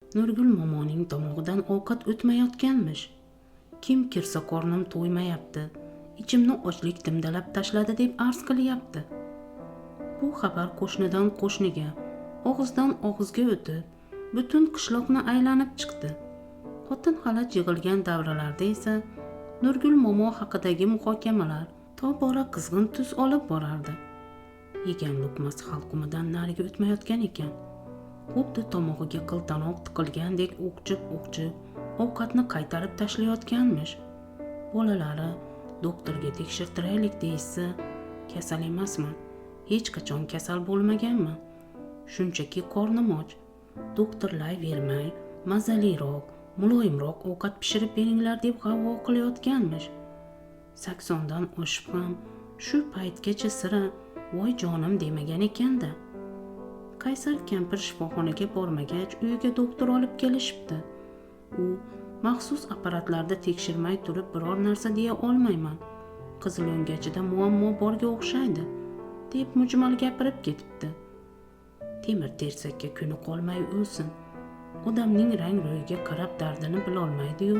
Nurgul momoning tomog'idan ovqat o'tmayotganmish. Kim kirsa qornim to'ymayapti, ichimni ochlik timdalab tashladi deb arz qilyapti. Bu xabar qo'shnidan qo'shniga, og'izdan og'izga o'tib, butun qishloqni aylanib chiqdi. Xotin xalaj yig'ilgan davralarda esa Nurgul momo haqidagi muhokamalar tobora qizg'in tus olib borardi. Yegan luqmasi halqumidan nariga o'tmayotgan ekan. Xuddi tomog'iga qiltanoq tiqilgandek o'qchib ovqatni qaytarib tashlayotganmish. Bolalari doktorga tekshirtiraylik deyishsa, kasal emasman, hech qachon kasal bo'lmaganman. Shunchaki qornim och. Doktorlayvermay, mazaliroq, muloyimroq ovqat pishirib beringlar deb g'avg'o qilayotganmish. 80dan oshib ham shu paytgacha sira voy jonim demagan ekanda. Qaysar kampir shifoxonaga bormagach uyiga doktor olib kelishibdi. U maxsus apparatlarda tekshirmay turib biror narsa deya olmayman. Qizilo'ngachida muammo borga o'xshaydi, deb mujmal gapirib ketibdi. Temir tersakka kuni qolmay o'lsin. Odamning rang-ro'yiga qarab dardini bilolmaydi-yu,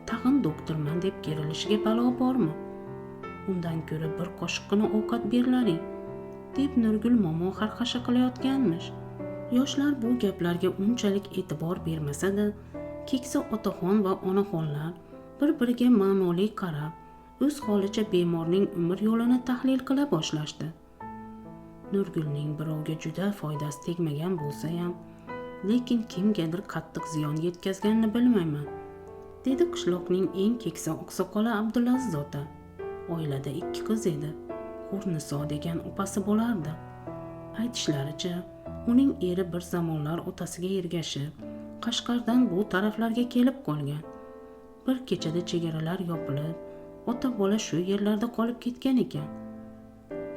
tag'in doktorman deb kerilishiga balo bormi? Undan ko'ra bir qoshiqqina ovqat berlaring, deb Nurgul momo xarxasha qilayotganmish. Yoshlar bu gaplarga unchalik e'tibor bermasa-da, keksa otaxon va onaxonlar bir-biriga ma'noli qarab, o'z holicha bemorning umr yo'lini tahlil qila boshlashdi. Nurgulning birovga juda foydasi tegmagan bo'lsa ham, lekin kimgadir qattiq ziyon yetkazganini bilmayman, dedi qishloqning eng keksa oqsoqoli Abdulaziz ota. Oilada 2 qiz edi. Hurniso degan opasi bo'lardi. Aytishlaricha, uning eri bir zamonlar otasiga ergashib, Qashqardan bu taraflarga kelib qolgan. Bir kechada chegaralar yopilib, ota bola shu yerlarda qolib ketgan ekan.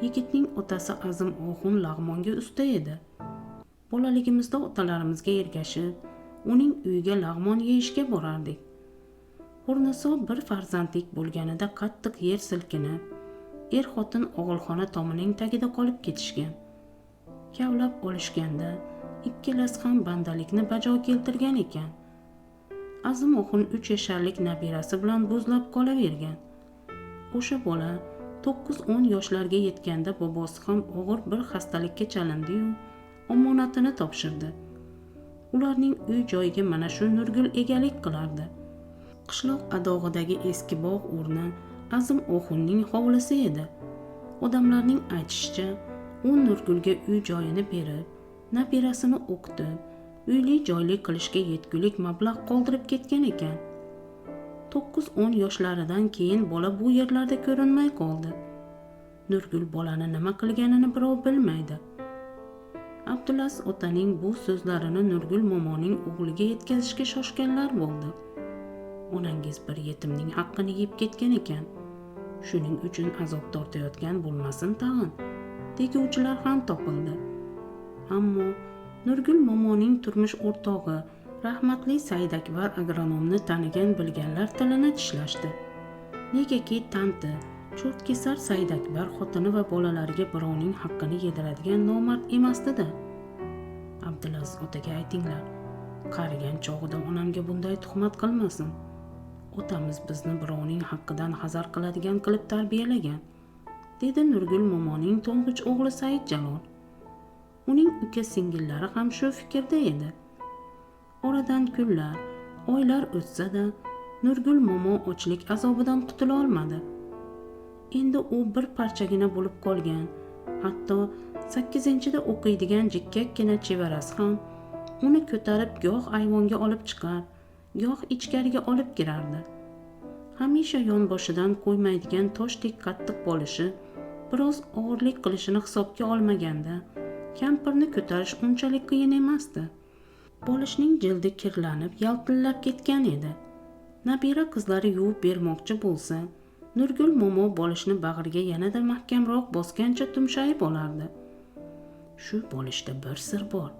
Yigitning otasi Azim Oxun lag'monga usta edi. Bolaligimizda otalarimizga ergashib, uning uyiga lag'mon yeyishga borardik. Hurniso bir farzandlik bo'lganida qattiq yer silkinib, er-xotin og'ilxona tomining tagida qolib ketishgan. Kavlab olishganda ikkalasi ham bandalikni bajo keltirgan ekan. Azim Oxun 3 yasharlik nabirasi bilan bo'zlab qolavergan. O'sha bola 9-10 yoshlarga yetganda bobosi ham og'ir bir xastalikka chalindi-yu, omonatini topshirdi. Ularning uy joyiga mana shu Nurgul egalik qilardi. Qishloq adog'idagi eski bog' o'rni Azim Oxunning hovlisi edi. Odamlarning aytishicha, u Nurgulga uy joyini berib, nabirasini o'qitib, uyli joyli qilishga yetgulik mablag' qoldirib ketgan ekan. 9-10 yoshlaridan keyin bola bu yerlarda ko'rinmay qoldi. Nurgul bolani nima qilganini birov bilmaydi. Abdulaziz otaning bu so'zlarini Nurgul momoning o'g'liga yetkazishga shoshganlar bo'ldi. Onangiz bir yetimning haqqini yeb ketgan ekan. Shuning uchun azob tortayotgan bo'lmasin tag'in, deguvchilar ham topildi. Ammo Nurgul momoning turmush o'rtog'i rahmatli Saidakbar agronomni tanigan bilganlar tilini tishlashdi. Negaki tanti, cho'rtkesar Saidakbar xotini va bolalariga birovning haqqini yediradigan nomard emasdi-da. Abdulaziz otaga aytinglar, qarigan chog'ida onamga bunday tuhmat qilmasin. Otamiz bizni birovning haqqidan hazar qiladigan qilib tarbiyalagan, dedi Nurgul momoning to'ng'ich o'g'li Said Jalol. Uning uka-singillari ham shu fikrda edi. Oradan kunlar, oylar o'tsa-da, Nurgul momo ochlik azobidan qutula olmadi. Endi u bir parchagina bo'lib qolgan, hatto 8-da o'qiydigan jikkakkina chevarasi ham uni ko'tarib goh ayvonga olib chiqar, goh ichkariga olib kirardi. Hamisha yonboshidan qo'ymaydigan toshdek qattiq bo'lishi, biroz og'irlik qilishini hisobga olmaganda, kampirni ko'tarish unchalik qiyin emasdi. Bolishning jildi kirlanib, yaltillab ketgan edi. Nabira qizlari yuvib bermoqchi bo'lsa, Nurgul momo bolishni bag'riga yanada mahkamroq bosgancha tumshayib olardi. Shu bolishda bir sir bor,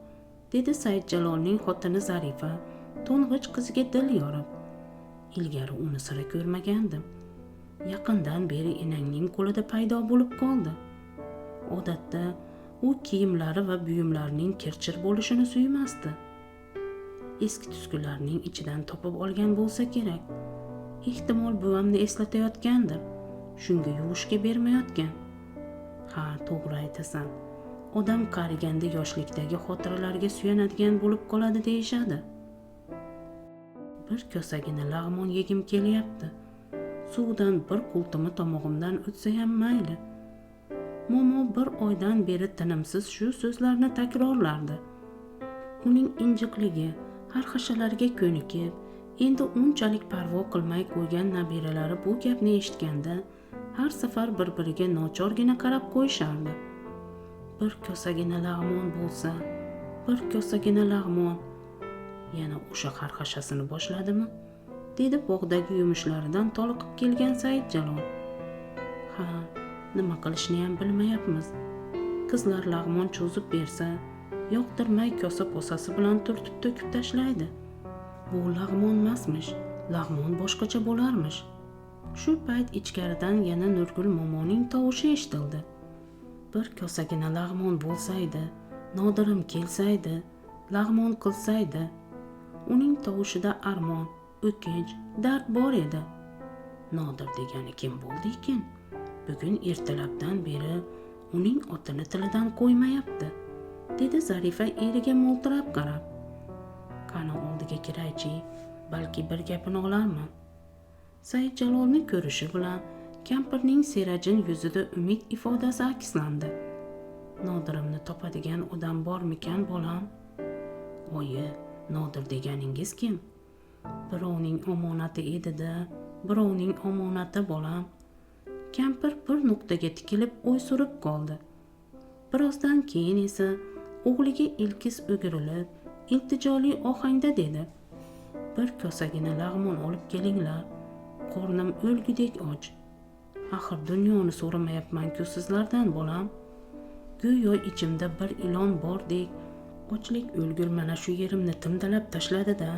dedi Said Jalolning xotini Zarifa, to'ng'ich qiziga dil yorib. Ilgari uni sira ko'rmagandim. Yaqindan beri enangning qo'lida paydo bo'lib qoldi. Odatda u kiyimlari va buyumlarining kirchir bo'lishini suymasdi. eski tuskularning ichidan topib olgan bo'lsa kerak. Ehtimol buvamni eslatayotgandir. Shunga yuvishga bermayotgan. Ha, to'g'ri aytasan. Odam qariganda yoshlikdagi xotiralarga suyanadigan bo'lib qoladi deyishadi. Bir kosagina lag'mon yegim kelyapti. Suvdan bir qultimi tomog'imdan o'tsa ham mayli. Momo bir oydan beri tinimsiz shu so'zlarni takrorlardi. Uning injiqligi, xarxashalariga ko'nikib, endi unchalik parvo qilmay qo'ygan nabiralari bu gapni eshitganda har safar bir-biriga nochorgina qarab qo'yishardi. Bir kosagina lag'mon bo'lsa, bir kosagina lag'mon. Yana o'sha xarxashasini boshladimi? Dedi bog'dagi yumushlaridan toliqib kelgan Saidjalol. Ha, nima qilishni ham bilmayapmiz. Qizlar lag'mon cho'zib bersa, yoqtirmay kosa posasi bilan turtib to'kib tashlaydi. Bu lag'mon emasmish, lag'mon boshqacha bo'larmish. Shu payt ichkaridan yana Nurgul momoning tovushi eshitildi. Bir kosagina lag'mon bo'lsaydi, Nodirim kelsaydi, lag'mon qilsaydi. Uning tovushida armon, o'kinch, dard bor edi. Nodir degani kim bo'ldi ekan? Bugun ertalabdan beri uning otini tilidan qo'ymayapti, dedi Zarifa eriga mo'ltirab qarab. Qani oldiga kiraychi, balki bir gapini olarman. Saidjalolni ko'rishi bilan kampirning serajin yuzida umid ifodasi akslandi. Nodirimni topadigan odam bormikan bolam? Oyi, Nodir deganingiz kim? Birovning omonati edi-da, birovning omonati bolam. Kampir bir nuqtaga tikilib o'y surib qoldi. Birozdan keyin esa o'g'liga ilkis o'girilib, iltijoli ohangda dedi. Bir kosagina lag'mon olib kelinglar. Qornim o'lgudek och. Axir dunyoni so'ramayapman-ku sizlardan bolam. Go'yo ichimda bir ilon bordek, ochlik o'lgur mana shu yerimni timdalab tashladi-da.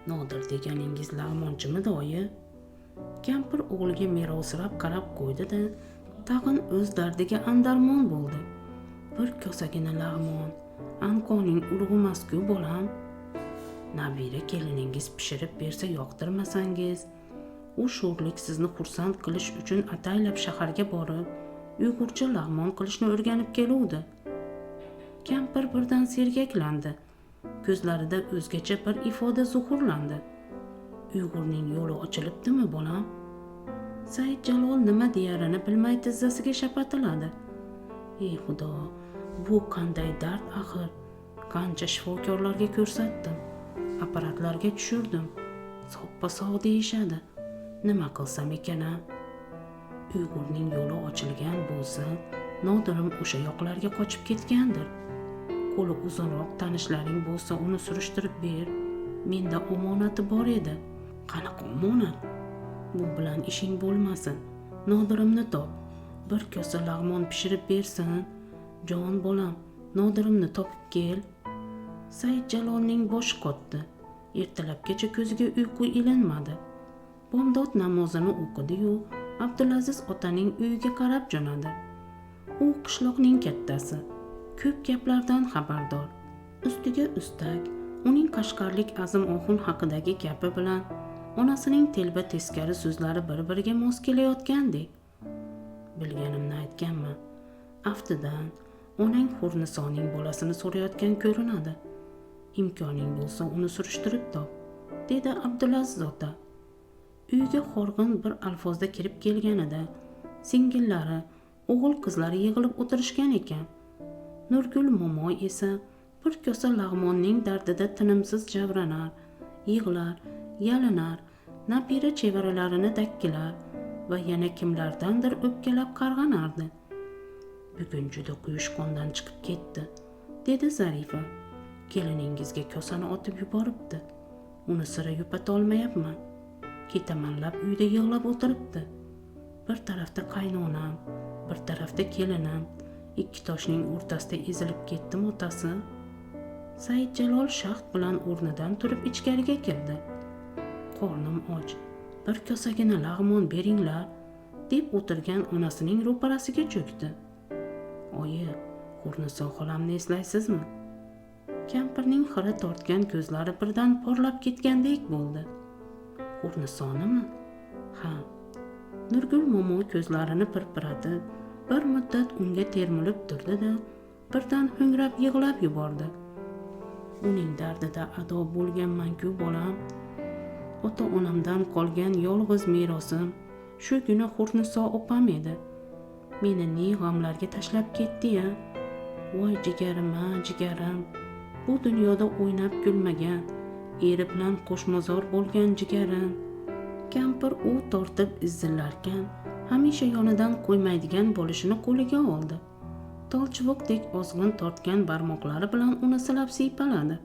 Nodir deganingiz lag'monchimidi oyi? Kampir o'g'liga merosirab qarab qo'ydi-da, tag'in o'z dardiga andarmon bo'ldi. Bir kosagina lag'mon, anqoning urug'imas-ku bolam. Nabira keliningiz pishirib bersa yoqtirmasangiz, u sho'rlik sizni xursand qilish uchun ataylab shaharga borib, uyg'urcha lag'mon qilishni o'rganib keluvdi. Kampir birdan sergaklandi. Ko'zlarida o'zgacha bir ifoda zuhurlandi. Uyg'urning yo'li ochilibdimi bolam? Saidjalol nima deyarini bilmay tizzasiga shapatiladi. Ey Xudo, bu qanday dard axir? Qancha shifokorlarga ko'rsatdim, apparatlarga tushirdim. Soppa-sog' deyishadi. Nima qilsam ekan-a? Uyg'urning yo'li ochilgan bo'lsa, Nodirim o'sha yoqlarga qochib ketgandir. Qo'li uzunroq tanishlaring bo'lsa, uni surishtirib ber. Menda omonati bor edi. Qanaqa omonat? Bu bilan ishing bo'lmasin. Nodirimni top. Bir kosa lag'mon pishirib bersin. Jon bolam, Nodirimni topib kel. Saidjalolning boshi qotdi. Ertalabgacha ko'ziga uyqu ilinmadi. Bomdod namozini o'qidi-yu, Abdulaziz otaning uyiga qarab jo'nadi. U qishloqning kattasi, ko'p gaplardan xabardor. Ustiga ustak, uning qashqarlik Azim Oxun haqidagi gapi bilan onasining telba teskari so'zlari bir-biriga mos kelayotgandek. Bilganimni aytganman. Aftidan, onang Xurnisoning bolasini so'rayotgan ko'rinadi. Imkoning bo'lsa uni surishtirib top, dedi Abdulaziz ota. Uyga horg'in bir alfozda kirib kelganida singillari, o'g'il-qizlari yig'ilib o'tirishgan ekan. Nurgul momoy esa bir kosa lag'monning dardida tinimsiz javranar, yig'lar, yalinar, nabira chevaralarini dakkilar va yana kimlardandir o'pkalab qarg'anardi. Bugun juda quyushqondan chiqib ketdi, dedi Zarifa. Keliningizga kosani otib yuboribdi. Uni sira yupatolmayapman. Ketamanlab uyda yig'lab o'tiribdi. Bir tarafda qaynonam, bir tarafda kelinim, ikki toshning o'rtasida ezilib ketdim otasi. Saidjalol shaxt bilan o'rnidan turib ichkariga kirdi. Qornim och, bir kosagina lag'mon beringlar, deb o'tirgan onasining ro'parasiga cho'kdi. Oyi, Xurniso xolamni eslaysizmi? Kampirning xira tortgan ko'zlari birdan porlab ketgandek bo'ldi. Hurnisonimi? Ha. Nurgul momo ko'zlarini pirpiratib, bir muddat unga termilib turdi-da, birdan ho'ngrab yig'lab yubordi. Uning dardida ado bo'lganman-ku bolam. Ota-onamdan qolgan yolg'iz merosim shugina Hurniso opam edi. Meni ne g'amlarga tashlab ketdi-ya. Voy jigarim-a, jigarim. Bu dunyoda o'ynab kulmagan, eri bilan qo'shmazor bo'lgan jigarim. Kampir u tortib izzillarkan, hamisha yonidan qo'ymaydigan bo'lishini qo'liga oldi. Tolchivoqdek ozg'in tortgan barmoqlari bilan uni silab siypaladi.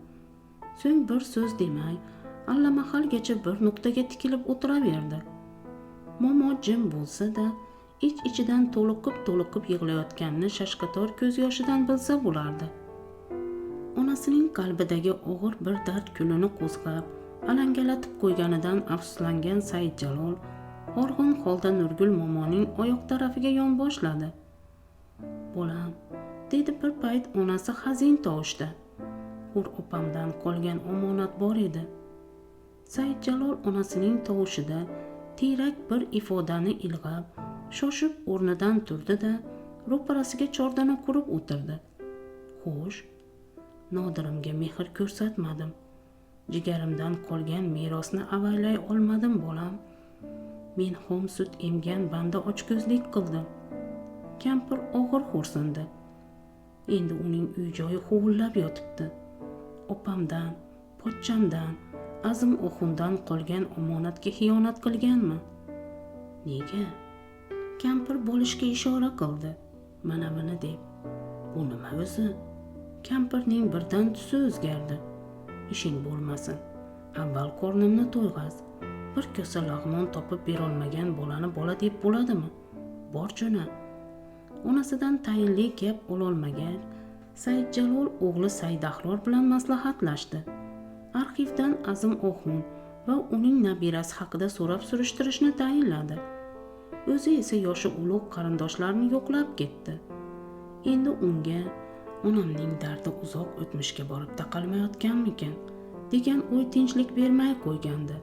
So'ng bir so'z demay, allamahalgacha bir nuqtaga tikilib o'tiraverdi. Momo jim bo'lsa-da, ich-ichidan to'liqib yig'layotganini shashqator ko'z yoshidan bilsa bo'lardi. Onasining qalbidagi og'ir bir dard kulini qo'zg'ab, alangalatib qo'yganidan afsuslangan Saidjalol horg'in holda Nurgul momoning oyoq tarafiga yonboshladi. "Bolam", dedi bir payt onasi hazin tovushda. "Hur opamdan qolgan omonat bor edi." Saidjalol onasining tovushida tiyrak bir ifodani ilg'ab, shoshib o'rnidan turdi-da, ro'parasiga chordana qurib o'tirdi. "Xo'sh, Nodirimga mehr ko'rsatmadim. Jigarimdan qolgan merosni avaylay olmadim bolam. Men xom sut emgan banda ochko'zlik qildim." Kampir og'ir xo'rsindi. Endi uning uy-joyi huvillab yotibdi. Opamdan, pochchamdan, azim o'xundan qolgan omonatga xiyonat qilganmi? Nega? Kampir bo'lishga ishora qildi. Mana buni deb. Bu nima o'zi? Kampirning birdan tusi o'zgardi. "Ishing bo'lmasin. Avval qornimni to'yg'az. Bir kosa lag'mon topib berolmagan bolani bola deb bo'ladimi? Bor jo'na." Onasidan tayinli gap ololmagach, Saidjalol o'g'li Saydahror bilan maslahatlashdi. Arxivdan Azim Oxun va uning nabirasi haqida so'rab surishtirishni tayinladi. O'zi esa yoshi ulug' qarindoshlarini yo'qlab ketdi. Endi unga onamning dardi uzoq o'tmishga borib taqalmayotganmikan degan o'y tinchlik bermay qo'ygandi.